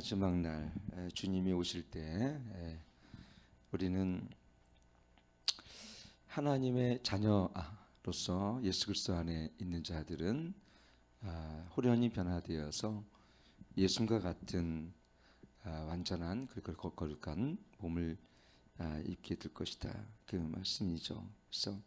마지막 날 주님이 오실 때 우리는 하나님의 자녀로서 예수 그리스도 안에 있는 자들은 호련히 변화되어서 예수님과 같은 완전한 그리고 거룩한 몸을 입게 될 것이다. 그 말씀이죠. 그래서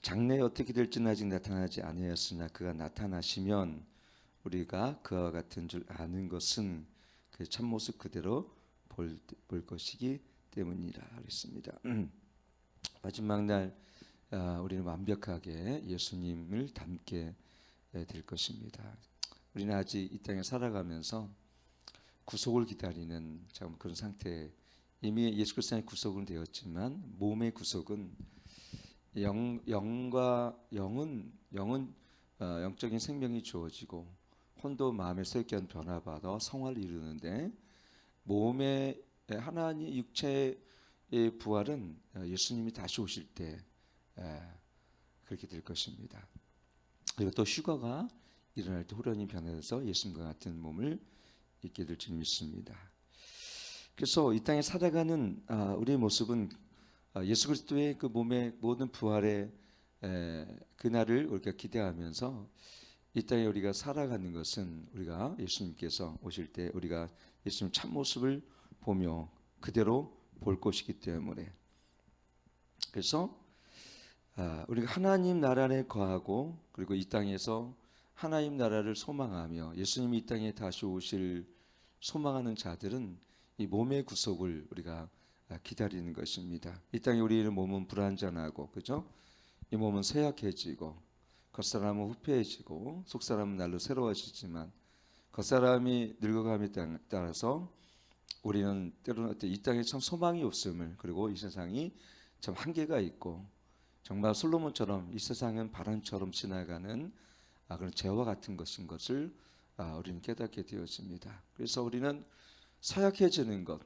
장래에 어떻게 될지는 아직 나타나지 아니하였으나 그가 나타나시면 우리가 그와 같은 줄 아는 것은 그 참모습 그대로 볼 것이기 때문이라 그랬습니다. 마지막 날 우리는 완벽하게 예수님을 닮게 될 것입니다. 우리는 아직 이 땅에 살아가면서 구속을 기다리는 그런 상태. 이미 예수 그리스도의 구속은 되었지만 몸의 구속은 영은 영적인 생명이 주어지고 혼도 마음의 새끼한 변화받아 성화를 이루는데 몸의 하나님 육체의 부활은 예수님이 다시 오실 때 그렇게 될 것입니다. 그리고 또 휴가가 일어날 때 호련히 변해서 예수님과 같은 몸을 입게 될 줄 믿습니다. 그래서 이 땅에 살아가는 우리의 모습은 예수 그리스도의 그 몸의 모든 부활의 그날을 우리가 기대하면서 이 땅에 우리가 살아가는 것은 우리가 예수님께서 오실 때 우리가 예수님 참모습을 보며 그대로 볼 것이기 때문에 그래서 우리가 하나님 나라 안에 거하고 그리고 이 땅에서 하나님 나라를 소망하며 예수님이 이 땅에 다시 오실 소망하는 자들은 이 몸의 구속을 우리가 기다리는 것입니다. 이 땅에 우리의 몸은 불완전하고 그죠? 이 몸은 쇠약해지고 겉사람은 후패해지고 속사람은 날로 새로워지지만 겉사람이 늙어감에 따라서 우리는 때로는 이 땅에 참 소망이 없음을 그리고 이 세상이 참 한계가 있고 정말 솔로몬처럼 이 세상은 바람처럼 지나가는 그런 재와 같은 것인 것을 우리는 깨닫게 되었습니다. 그래서 우리는 사약해지는 것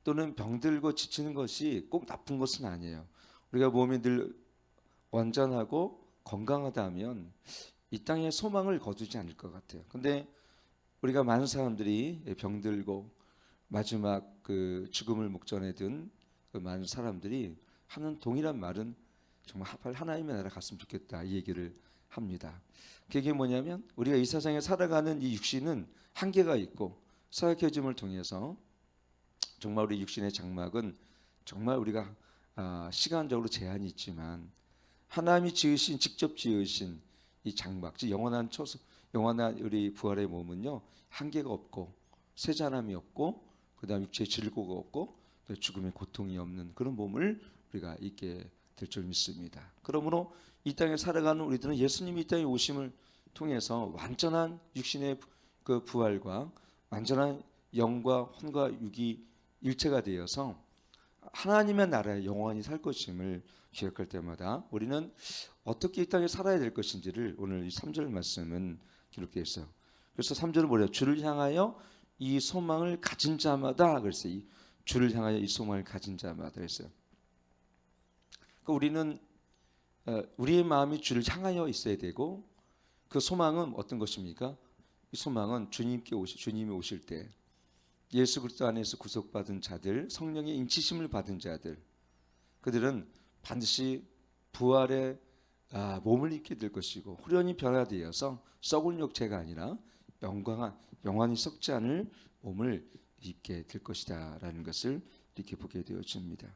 또는 병들고 지치는 것이 꼭 나쁜 것은 아니에요. 우리가 몸이 늘 완전하고 건강하다면 이 땅에 소망을 거두지 않을 것 같아요. 근데 우리가 많은 사람들이 병들고 마지막 그 죽음을 목전에 든 그 많은 사람들이 하는 동일한 말은 정말 하나님의 나라 갔으면 좋겠다 이 얘기를 합니다. 그게 뭐냐면 우리가 이 세상에 살아가는 이 육신은 한계가 있고 사역해짐을 통해서 정말 우리 육신의 장막은 정말 우리가 시간적으로 제한이 있지만 하나님이 직접 지으신 이 장막, 즉 영원한 우리 부활의 몸은요 한계가 없고 세잔함이 없고 그다음 육체의 질고가 없고 죽음의 고통이 없는 그런 몸을 우리가 있게 될 줄 믿습니다. 그러므로 이 땅에 살아가는 우리들은 예수님이 이 땅에 오심을 통해서 완전한 육신의 그 부활과 완전한 영과 혼과 육이 일체가 되어서 하나님의 나라에 영원히 살 것임을 기억할 때마다 우리는 어떻게 이 땅에 살아야 될 것인지를 오늘 이 3절 말씀은 기록되어 있어요. 그래서 3절은 뭐래요? 주를 향하여 이 소망을 가진 자마다 그랬어요. 이 주를 향하여 이 소망을 가진 자마다 그랬어요. 그러니까 우리는 우리의 마음이 주를 향하여 있어야 되고 그 소망은 어떤 것입니까? 이 소망은 주님이 오실 때 예수 그리스도 안에서 구속받은 자들, 성령의 인치심을 받은 자들, 그들은 반드시 부활의 몸을 입게 될 것이고 후련히 변화되어서 썩은 육체가 아니라 영원히 썩지 않을 몸을 입게 될 것이다라는 것을 이렇게 보게 되어집니다.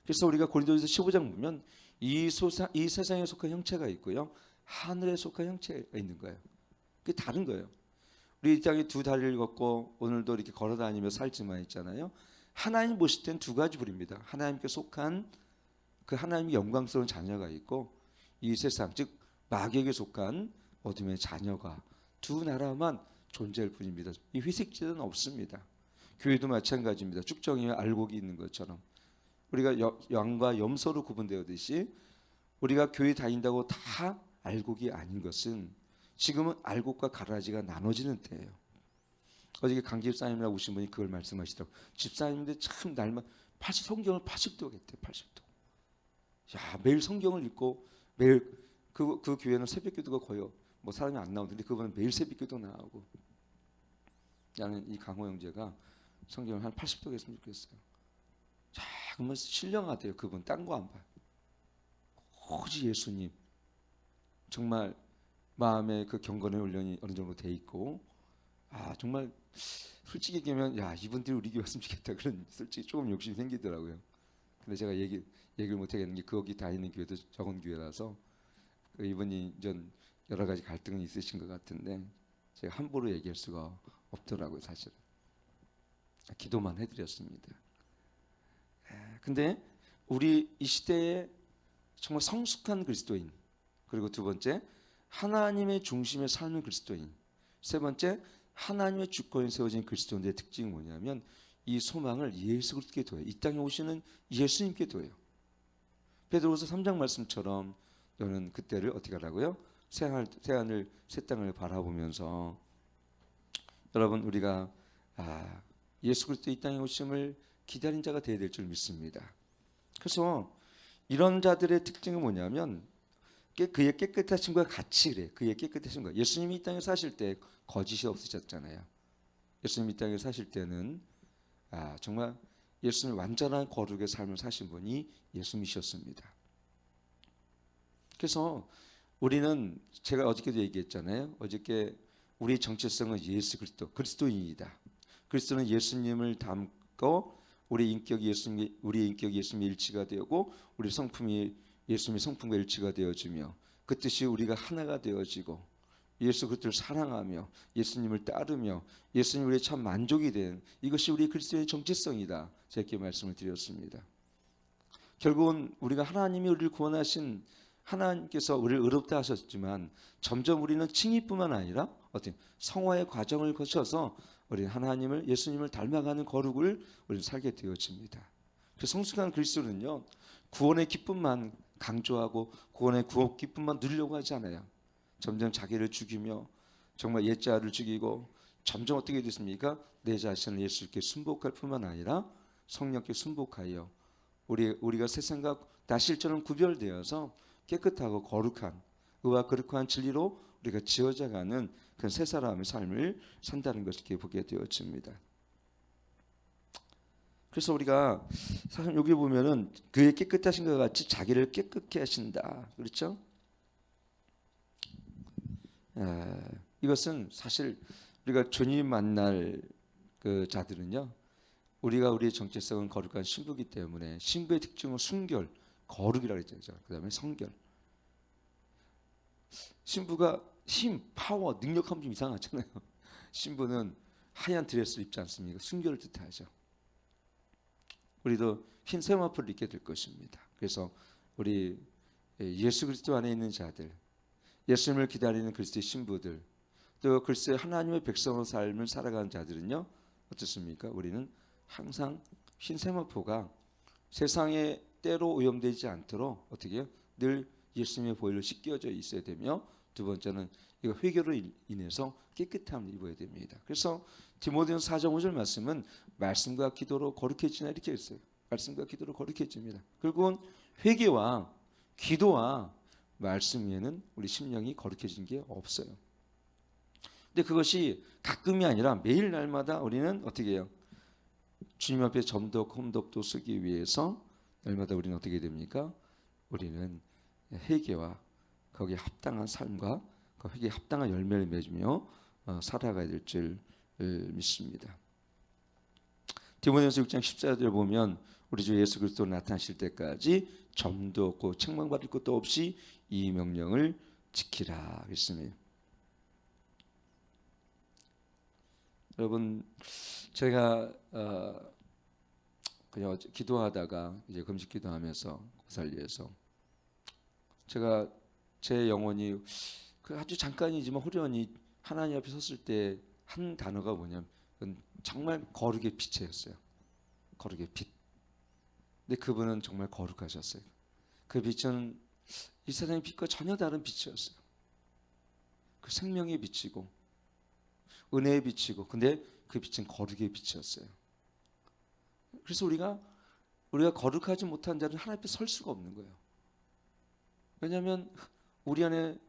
그래서 우리가 고린도전서 15장 보면 이 세상에 속한 형체가 있고요, 하늘에 속한 형체가 있는 거예요. 그게 다른 거예요. 우리 이 땅에 두 다리를 걷고 오늘도 이렇게 걸어다니며 살지만 있잖아요. 하나님 보실 땐 두 가지 부류입니다. 하나님께 속한 그 하나님의 영광스러운 자녀가 있고 이 세상 즉 마귀에게 속한 어둠의 자녀가 두 나라만 존재할 뿐입니다. 이 회색지대는 없습니다. 교회도 마찬가지입니다. 쭉정이와 알곡이 있는 것처럼 우리가 양과 염소로 구분되었듯이 우리가 교회 다닌다고 다 알곡이 아닌 것은 지금은 알곡과 가라지가 나눠지는 때예요. 어저께 강 집사님이라고 오신 분이 그걸 말씀하시더라고요. 집사님인데 참 날마다 성경을 80도 했대요. 80도. 야, 매일 성경을 읽고 매일 그 교회는 새벽기도가 거의 뭐 사람이 안 나오는데 그분은 매일 새벽기도 나오고. 나는 이 강호 형제가 성경을 한 80도 했으면 좋겠어요. 자, 그러면 신령하대요. 그분 딴 거 안 봐요. 오직 예수님. 정말 마음에 그 경건의 훈련이 어느 정도 돼 있고, 정말 솔직히 얘기하면 야, 이분들이 우리 교회 왔으면 좋겠다 그런 솔직히 조금 욕심이 생기더라고요. 근데 제가 얘기를 못 하겠는 게 거기 다니는 교회도 적은 교회라서 이분이 전 여러 가지 갈등이 있으신 것 같은데 제가 함부로 얘기할 수가 없더라고요, 사실은. 기도만 해드렸습니다. 근데 우리 이 시대에 정말 성숙한 그리스도인, 그리고 두 번째 하나님의 중심의 삶의 그리스도인, 세 번째 하나님의 주권에 세워진 그리스도인의 특징이 뭐냐면 이 소망을 예수 그리스도께 둬요. 이 땅에 오시는 예수님께 둬요. 베드로후서 3장 말씀처럼 너는 그때를 어떻게 하라고요? 새하늘 새 땅을 바라보면서 여러분 우리가 예수 그리스도 이 땅에 오심을 기다린 자가 되어야 될 줄 믿습니다. 그래서 이런 자들의 특징은 뭐냐면 그의 깨끗하심과 같이 그래. 그의 깨끗하심과 예수님이 이 땅에 사실 때 거짓이 없으셨잖아요. 예수님이 이 땅에 사실 때는 정말 예수님이 완전한 거룩의 삶을 사신 분이 예수님이셨습니다. 그래서 우리는 제가 어저께도 얘기했잖아요. 어저께 우리의 정체성은 예수 그리스도, 그리스도인이다. 그리스도는 예수님을 담고 우리의 인격이 예수님의 일치가 되고 우리 성품이 예수님의 성품과 일치가 되어지며 그 뜻이 우리가 하나가 되어지고 예수 그리스도를 사랑하며 예수님을 따르며 예수님 우리의 참 만족이 된 이것이 우리 그리스도의 정체성이다. 제가 이렇게 말씀을 드렸습니다. 결국은 우리가 하나님이 우리를 구원하신 하나님께서 우리를 의롭다 하셨지만 점점 우리는 칭의뿐만 아니라 성화의 과정을 거쳐서 우리는 하나님을 예수님을 닮아가는 거룩을 우리는 살게 되어집니다. 그 성숙한 그리스도는요 구원의 기쁨만 강조하고 구원의 기쁨만 누리려고 하지 않아요. 점점 자기를 죽이며 정말 옛자를 죽이고 점점 어떻게 됐습니까? 내 자신을 예수께 순복할 뿐만 아니라 성령께 순복하여 우리가 세상과 나실처럼 구별되어서 깨끗하고 거룩한 의와 거룩한 진리로 우리가 지어져가는 그런 새 사람의 삶을 산다는 것을 이렇게 보게 되어집니다. 그래서 우리가 사실 여기 보면은 그의 깨끗하신 것 같이 자기를 깨끗게 하신다. 그렇죠? 이것은 사실 우리가 주님 만날 그 자들은요, 우리가 우리의 정체성은 거룩한 신부이기 때문에 신부의 특징은 순결, 거룩이라고 했죠. 그 다음에 성결. 신부가 힘, 파워, 능력하면 좀 이상하잖아요. 신부는 하얀 드레스를 입지 않습니까? 순결을 뜻하죠. 우리도 흰 세마포를 입게 될 것입니다. 그래서 우리 예수 그리스도 안에 있는 자들, 예수님을 기다리는 그리스도의 신부들, 또 그리스도의 하나님의 백성의 삶을 살아가는 자들은요, 어떻습니까? 우리는 항상 흰 세마포가 세상의 때로 오염되지 않도록 어떻게 해요? 늘 예수님의 보혈로 씻겨져 있어야 되며, 두 번째는 이거 회개로 인해서 깨끗함을 입어야 됩니다. 그래서 디모데전서 4장 5절 말씀은 말씀과 기도로 거룩해지나 이렇게 했어요. 말씀과 기도로 거룩해집니다. 결국은 회개와 기도와 말씀 위에는 우리 심령이 거룩해진 게 없어요. 근데 그것이 가끔이 아니라 매일 날마다 우리는 어떻게 해요? 주님 앞에 점독 홈독도 쓰기 위해서 날마다 우리는 어떻게 됩니까? 우리는 회개와 거기에 합당한 삶과 그 회개에 합당한 열매를 맺으며 살아가야 될 줄 믿습니다. 디모데전서 6장 14절을 보면 우리 주 예수 그리스도 나타나실 때까지 점도 없고 책망받을 것도 없이 이 명령을 지키라 했습니다. 여러분, 제가 그냥 기도하다가 이제 금식 기도하면서 고살리에서 제가 제 영혼이 아주 잠깐이지만 후련히 하나님 앞에 섰을 때 한 단어가 뭐냐면 정말 거룩의 빛이었어요. 거룩의 빛. 근데 그분은 정말 거룩하셨어요. 그 빛은 이 세상의 빛과 전혀 다른 빛이었어요. 그 생명의 빛이고 은혜의 빛이고, 근데 그 빛은 거룩의 빛이었어요. 그래서 우리가 거룩하지 못한 자는 하나님 앞에 설 수가 없는 거예요. 왜냐하면 우리 안에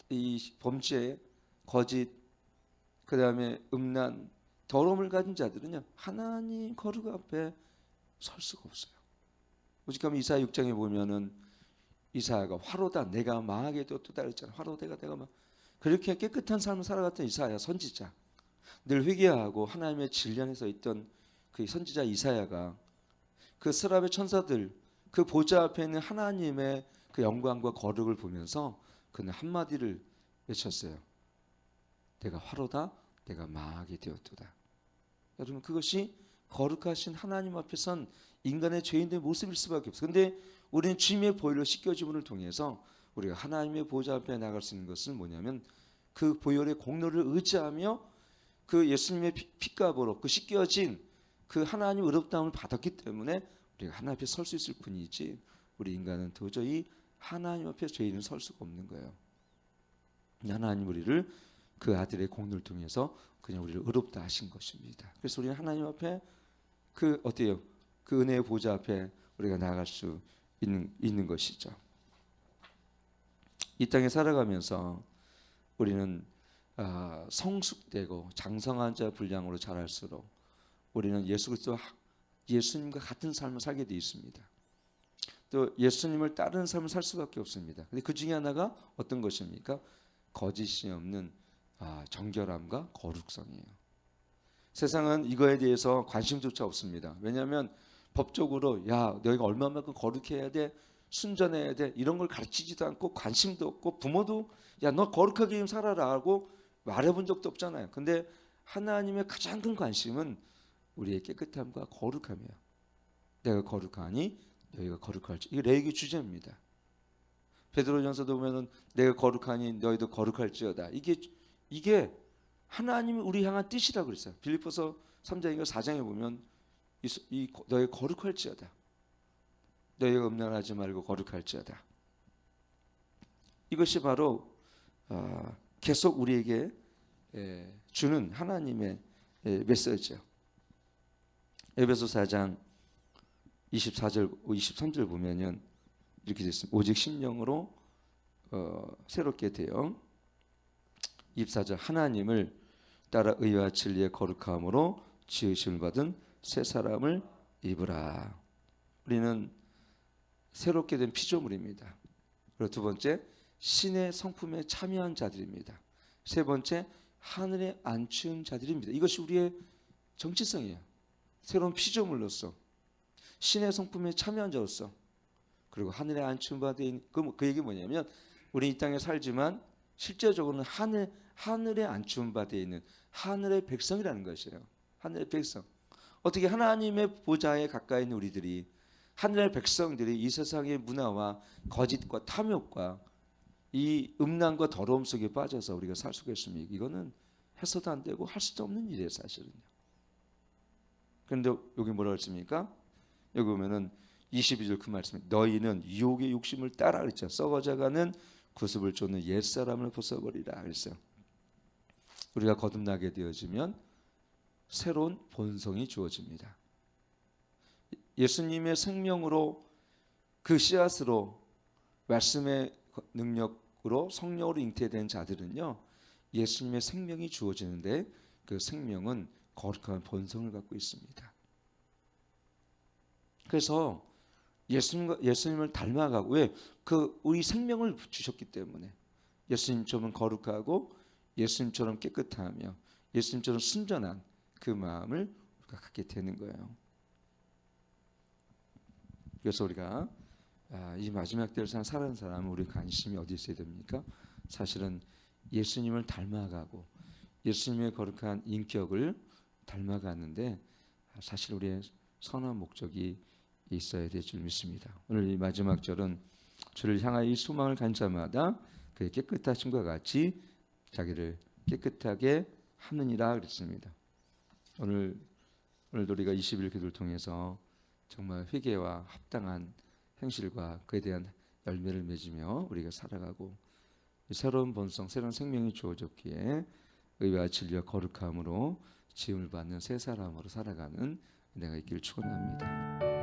이 범죄, 거짓, 그 다음에 음란, 더러움을 가진 자들은요 하나님 거룩 앞에 설 수가 없어요. 오직하면 이사야 6장에 보면은 이사야가 화로다 내가 망하게 되었다 그랬잖아요. 화로대가 내가 막 그렇게 깨끗한 삶을 살아갔던 이사야 선지자, 늘 회개하고 하나님의 진련에서 있던 그 선지자 이사야가 그 스랍의 천사들 그 보좌 앞에 있는 하나님의 그 영광과 거룩을 보면서 그는 한마디를 외쳤어요. 내가 화로다 내가 망하게 되었도다. 여러분 그것이 거룩하신 하나님 앞에선 인간의 죄인의 모습일 수밖에 없어요. 그런데 우리는 주님의 보혈로 씻겨짐을 통해서 우리가 하나님의 보좌 앞에 나갈 수 있는 것은 뭐냐면 그 보혈의 공로를 의지하며 그 예수님의 피값으로 그 씻겨진 그 하나님 의롭다함을 받았기 때문에 우리가 하나님 앞에 설 수 있을 뿐이지 우리 인간은 도저히 하나님 앞에 죄인은 설 수가 없는 거예요. 하나님 우리를 그 아들의 공로를 통해서 그냥 우리를 의롭다 하신 것입니다. 그래서 우리는 하나님 앞에 그 어때요? 그 은혜의 보좌 앞에 우리가 나아갈 수 있는 것이죠. 이 땅에 살아가면서 우리는 성숙되고 장성한 자 분량으로 자랄수록 우리는 예수님과 같은 삶을 살게 되어 있습니다. 또 예수님을 따르는 삶을 살 수밖에 없습니다. 근데 그 중에 하나가 어떤 것입니까? 거짓이 없는 정결함과 거룩성이에요. 세상은 이거에 대해서 관심조차 없습니다. 왜냐하면 법적으로 야 너희가 얼마만큼 거룩해야 돼, 순전해야 돼 이런 걸 가르치지도 않고 관심도 없고 부모도 야 너 거룩하게 좀 살아라 하고 말해본 적도 없잖아요. 근데 하나님의 가장 큰 관심은 우리의 깨끗함과 거룩함이에요. 내가 거룩하니 너희가 거룩할지. 이게 레위기 주제입니다. 베드로전서도 보면은 내가 거룩하니 너희도 거룩할지어다. 이게 하나님이 우리 향한 뜻이라고 그랬어요. 빌립보서 3장인가 4장에 보면 너희 거룩할지어다. 너희가 음란하지 말고 거룩할지어다. 이것이 바로 계속 우리에게 주는 하나님의 메시지예요. 에베소 4장 24절 23절 보면은 이렇게 됐습니다. 오직 심령으로 새롭게 되어 24절 하나님을 따라 의와 진리의 거룩함으로 지으심을 받은 새 사람을 입으라. 우리는 새롭게 된 피조물입니다. 그리고 두 번째 신의 성품에 참여한 자들입니다. 세 번째 하늘에 안치운 자들입니다. 이것이 우리의 정체성이에요. 새로운 피조물로서 신의 성품에 참여한 자로서 그리고 하늘에 안치운 바 되어 그 얘기 뭐냐면 우리 이 땅에 살지만 실제적으로는 하늘에 안치운 바 되어 있는 하늘의 백성이라는 것이에요. 하늘의 백성. 어떻게 하나님의 보좌에 가까이 있는 우리들이 하늘의 백성들이 이 세상의 문화와 거짓과 탐욕과 이 음란과 더러움 속에 빠져서 우리가 살 수가 있습니까? 이거는 해서도 안 되고 할 수도 없는 일이에요, 사실은요. 그런데 여기 뭐라고 했습니까? 여기 보면은 22절 그 말씀에 너희는 유혹의 욕심을 따라 그랬죠. 썩어져가는 구습을 쫓는 옛사람을 벗어버리라 그랬어요. 우리가 거듭나게 되어지면 새로운 본성이 주어집니다. 예수님의 생명으로 그 씨앗으로 말씀의 능력으로 성령으로 잉태된 자들은요 예수님의 생명이 주어지는데 그 생명은 거룩한 본성을 갖고 있습니다. 그래서 예수님을 닮아가고 왜? 우리 생명을 주셨기 때문에 예수님처럼 거룩하고 예수님처럼 깨끗하며 예수님처럼 순전한 그 마음을 우리가 갖게 되는 거예요. 그래서 우리가 이 마지막 때를 사는 사람은 우리 관심이 어디 있어야 됩니까? 사실은 예수님을 닮아가고 예수님의 거룩한 인격을 닮아가는데 사실 우리의 선한 목적이 있어야 될 줄 믿습니다. 오늘 이 마지막 절은 주를 향하여 이 소망을 간 자마다 그의 깨끗하심과 같이 자기를 깨끗하게 하느니라 그랬습니다. 오늘도 우리가 20일 기도를 통해서 정말 회개와 합당한 행실과 그에 대한 열매를 맺으며 우리가 살아가고 새로운 본성, 새로운 생명이 주어졌기에 의와 진리와 거룩함으로 지음을 받는 새 사람으로 살아가는 은혜가 있기를 축원합니다.